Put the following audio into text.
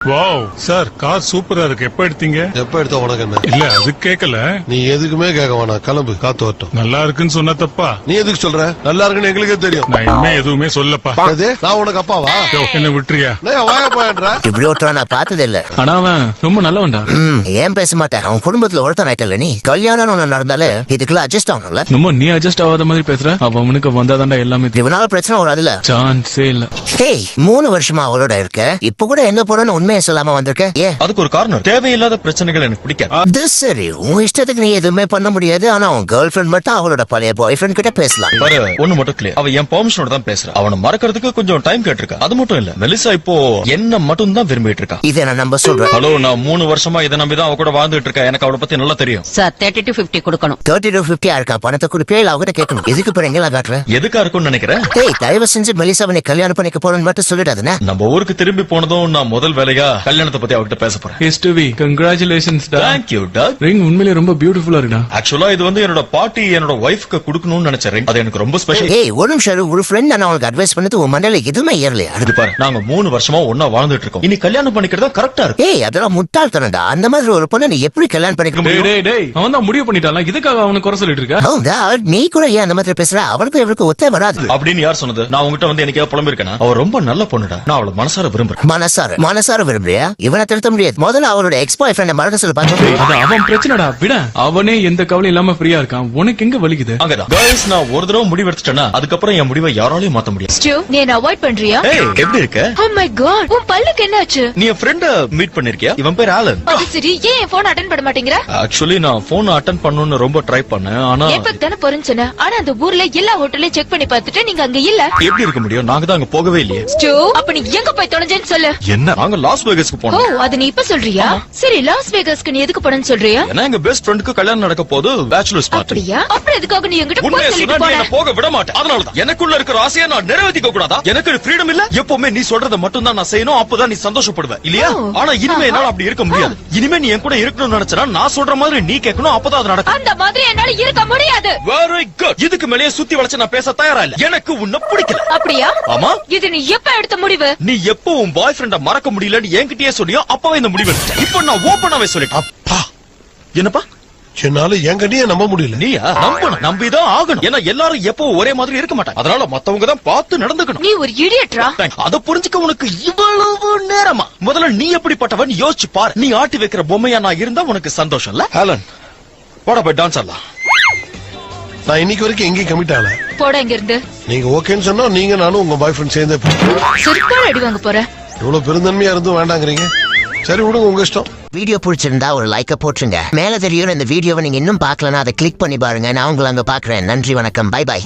Wow sir, car சூப்பரா இருக்கு. எப்ப எடுத்தீங்க? எப்ப எடுத்த உனக்கு என்ன? இல்ல அது கேக்கல. நீ எதுக்குமே கேட்க வேணாம், கிளம்பு, காத்து வரட்டும். நல்லா இருக்குன்னு சொன்ன தப்பா? நீ எதுக்கு சொல்ற? நல்லா இருக்குன்னு எங்களுக்கே தெரியும். நான் இனிமே எதுவுமே சொல்லப்பா. அது நான் உனக்கு அப்பாவா? என்ன விட்டுறியா? வாயா போயன்ற இப்படி ஒருத்தர நான் பார்த்தது இல்ல. ஆனா அவன் ரொம்ப நல்லவன்டா. ஏன் பேச மாட்டேன்? அவன் குடும்பத்துல ஒருத்தன் ஆயிட்டல நீ. கல்யாணம் ஒண்ணு நடந்தாலே இதுக்குள்ள அட்ஜஸ்ட் ஆகணும்ல. ரொம்ப நீ அட்ஜஸ்ட் ஆகாத மாதிரி பேசுற. அவனுக்கு வந்தாதான்டா எல்லாமே. இவனால பிரச்சனை வராதுல்ல. சான்ஸே இல்ல. ஹேய், 3 வருஷமா அவளோட இருக்க, இப்ப கூட எங்க போறேன்னு உண்மையை சொல்லாம வந்திருக்க. ஏன்? அதுக்கு ஒரு காரணம். தேவையில்லாத பிரச்சனைகள் எனக்கு பிடிக்காது. அது சரி, உன் இஷ்டத்துக்கு நீ எதுவுமே பண்ண முடியாது. ஆனா உன் கேர்ள் ஃபிரெண்ட் மட்டும் அவளோட பழைய பாய் ஃபிரெண்ட் கிட்ட பேசலாம். பாரு, ஒண்ணு மட்டும் கிளியர். அவ என் பெர்மிஷனோட தான் பேசுறா. அவனை மறக்கிறதுக்கு கொஞ்சம் டைம் கேட்டிருக்கா. அது மட்டும் இல்ல, மெலிசா இப்போ என்ன மட்டும் தான் விரும்பிட்டு இருக்கா. இதை நான் நம்ப சொல்றேன். ஹலோ, நான் 3 வருஷமா இதை நம்பிதான் அவ கூட வாழ்ந்துட்டு இருக்கா. எனக்கு அவளை பத்தி நல்லா தெரியும். சார் 30 to 50 கொடுக்கணும். 30 to 50 இருக்கா? பணத்தை குறிப்பே இல்ல, அவகிட்ட கேட்கணும். இதுக்கு பிறகு எங்க காட்டுறேன்? எதுக்கா இருக்கும்னு நினைக்கிறேன். ஏய், தயவு செஞ்சு மெலிசாவனை கல்யாணம் பண்ணிக்க போறேன்னு மட்டும் சொல்லிடாதுன்னா. நம்ம ஊருக்கு திரும்பி போனதும் நான் முதல் வேலையா கல்யாணத்தை பத்தி அவகிட்ட பேச போறேன். ஹிஸ்டவி, கங்க்ராச்சுலேஷன்ஸ் டா. தேங்க் யூ டாக். ரிங் உண்மையிலே ரொம்ப பியூட்டிஃபுல்லா இருக்குடா. ஆக்சுவலா இது வந்து என்னோட பாட்டி என்னோட ஒய்ஃப்க்கு கொடுக்கணும்னு நினைச்ச ring. அது எனக்கு ரொம்ப ஸ்பெஷல். ஏய், ஒரு நிமிஷம். ஒரு ஃப்ரெண்ட் நான் அவனுக்கு அட்வைஸ் பண்ணது உன் மண்டையில எதுவுமே ஏறலையா? அது பாரு, நாங்க 3 வருஷமா ஒன்னா வாழ்ந்துட்டு இருக்கோம். இனி கல்யாணம் பண்ணிக்கிறதா கரெக்டா இருக்கு. ஏய், அதெல்லாம் முட்டாள்தனடா. அந்த மாதிரி ஒரு பொண்ணை நீ எப்படி கல்யாணம் பண்ணிக்க டேய் முடியும்? டேய் டேய், அவன் தான் முடிவு பண்ணிட்டான். இதுக்காக அவனுக்கு குறை சொல்லிட்டு இருக்க? ஹவுண்டா, நீ கூட ஏன் அந்த மாதிரி பேசுற? அவளுக்கு இவளுக்கு ஒத்தே வராது. அப்படின்னு யார் சொன்னது? நான் உங்ககிட்ட வந்து எனக்கு புலம்பி இருக்கேனா? அவ ரொம்ப நல்ல பொண்ணுடா. நான் அவளை மனசார விரும்புறேன். மனசார விரும்புறியா? இவனை திருத்த முடியாது. முதல்ல அவளோட எக்ஸ் பாய் ஃப்ரெண்ட் மறக்க சொல்ல பாத்து. அது அவன் பிரச்சனைடா. விட, அவனே எந்த கவலையும் இல்லாம ஃப்ரீயா இருக்கான். உனக்கு எங்க வலிக்குது? அங்கதான் கேர்ள்ஸ், நான் ஒரு தடவை முடிவு எடுத்துட்டேன்னா அதுக்கப்புறம் என் முடிவை யாராலையும் மாத்த முடியாது. ஸ்டூ, நீ என்ன அவாய்ட் பண்றியா? ஏய், எப்படி இருக்க? ஓ மை காட், உன் பல்லுக்கு என்னாச்சு? நீ என் ஃப்ரெண்ட மீட் பண்ணிருக்கியா? இவன் பேர் ஆலன். அது சரி, ஏன் போன் அட்டெண்ட் பண்ண மாட்டேங்கிற? ஆக்சுவலி நான் போன் அட்டெண்ட் பண்ணனும்னு ரொம்ப ட்ரை பண்ணேன். ஆனா எப்ப தான பொறுஞ்சன. ஆனா அந்த ஊர்ல எல்லா ஹோட்டலையும் செக் பண்ணி பார்த்துட்டு நீங்க அங்க இல்ல. எப்படி இருக்க முடியும்? நாங்க தான் அங்க போகவே இல்லையே. ஸ்டூ, அப்ப நீ எங்க போய் தொலைஞ்சேன்னு சொல்லு. என்ன? நாங்க லாஸ் வேகஸ்க்கு ஓ, போனோம். அது நீ இப்ப சொல்றியா? சரி, லாஸ் வேகஸ்க்கு நீ எதுக்கு போறேன்னு சொல்றியா? ஏன்னா எங்க பெஸ்ட் ஃப்ரெண்டுக்கு கல்யாணம் நடக்க போது பேச்சுலர்ஸ் பார்ட்டி. அப்படியா? அப்புறம் எதுக்காக நீ என்கிட்ட போய் உண்மையை சொல்லிட்டு சொன்னா நீ போற? என்ன போக விட மாட்டேன். அதனாலதான் எனக்குள்ள இருக்கிற ஆசையை நான் நிறைவேற்றிக்க கூடாதா? எனக்கு ஃப்ரீடம் இல்ல? எப்பவுமே நீ சொல்றத மட்டும் தான் நான் செய்யணும். அப்பதான் நீ சந்தோஷப்படுவ இல்லையா? ஆனா இனிமே என்னால அப்படி இருக்க முடியாது. இனிமே நீ என் கூட இருக்கணும்னு நினைச்சனா நான் சொல்ற மாதிரி நீ கேட்கணும். அப்பதான் அது நடக்கும். அந்த மாதிரி என்னால இருக்க முடியாது. Very good. இதுக்கு மேலேயே சுத்தி வளைச்சு நான் பேச தயாரா இல்ல. எனக்கு உன்னை பிடிக்கல. அப்படியா? ஆமா. இது நீ எப்ப எடுத்த முடிவு? நீ எப்போ உன் பாய் ஃப்ரெண்ட மறக்க முடியலன்னு என்கிட்டயே சொன்னியோ அப்பவே இந்த முடிவு எடுத்தேன். இப்போ நான் ஓபனாவே சொல்லிட்டேன். அப்பா, என்னப்பா? என்னால என்கிட்டயே நம்ப முடியல. நீயா? நம்பணும், நம்பிதான் ஆகணும். ஏன்னா எல்லாரும் எப்போ ஒரே மாதிரி இருக்க மாட்டாங்க. அதனால மத்தவங்க தான் பார்த்து நடந்துக்கணும். நீ ஒரு இடியட்ரா. அத புரிஞ்சுக்க உனக்கு இவ்வளவு நேரமா? முதல்ல நீ எப்படிப்பட்டவன் யோசிச்சு பாரு. நீ ஆட்டி வைக்கிற பொம்மையா நான் இருந்தா உனக்கு சந்தோஷம் இல்ல? ஆலன், போட போய் டான்ஸ் ஆடலாம். நான் இன்னைக்கு வரைக்கும் எங்கேயும் கமிட் ஆகல. போட இங்க இருந்து. நீங்க ஓகேன்னு சொன்னா நீங்க நானும் உங்க பாய் ஃப்ரெண்ட் சேர்ந்தே செருப்பால அடி வாங்க போற. இவ்வளவு பெருந்தன்மையா இருந்தும் வேண்டாங்கிறீங்க. சரி விடுங்க, உங்க இஷ்டம். வீடியோ பிடிச்சிருந்தா ஒரு லைக்க போட்டுருங்க. மேல தெரியும் இந்த வீடியோவை நீங்க இன்னும் பார்க்கலன்னா அதை கிளிக் பண்ணி பாருங்க. நான் உங்களை அங்க பாக்குறேன். நன்றி, வணக்கம், பை பை.